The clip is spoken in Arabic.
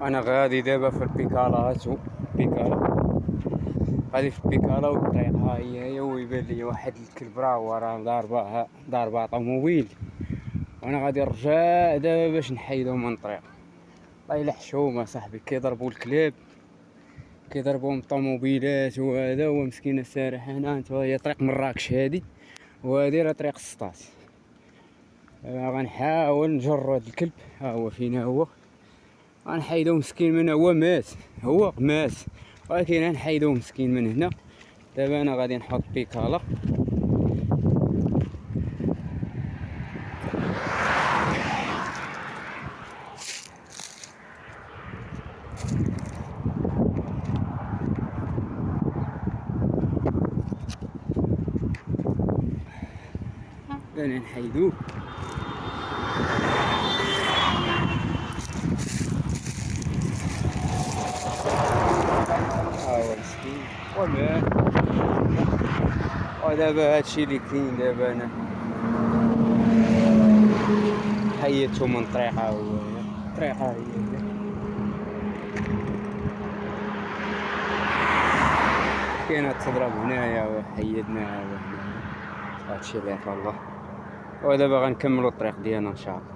انا غادي دابا في البيكالاتو بيكالا. غادي في البيكالا والطريق ها هي ويبان لي واحد الكلب راه ضاربها طوموبيل، وانا غادي نرجع دابا باش نحيدو من الطريق. الله الا حشومه صاحبي، كيضربوا الكلاب كيضربوهم الطوموبيلات، وهذا هو مسكين سارح هنا. انت هي طريق مراكش هادي، وهادي راه طريق سطات. غنحاول نجر هاد الكلب، ها هو فين هو، غنحيدو مسكين من هو مات، ولكن غنحيدو مسكين من هنا. دابا انا غادي نحط بيكالا. انا نحيدوه. ها هو مسكين ومات. ودابا هادشي اللي كاين. دابا انا حيدتو من الطريق، ها هو الطريق ها هي كاينه تضرب هنايا وحيدناها هنايا. هادشي اللي عطا الله. ودابا غنكملو الطريق ديالنا ان شاء الله.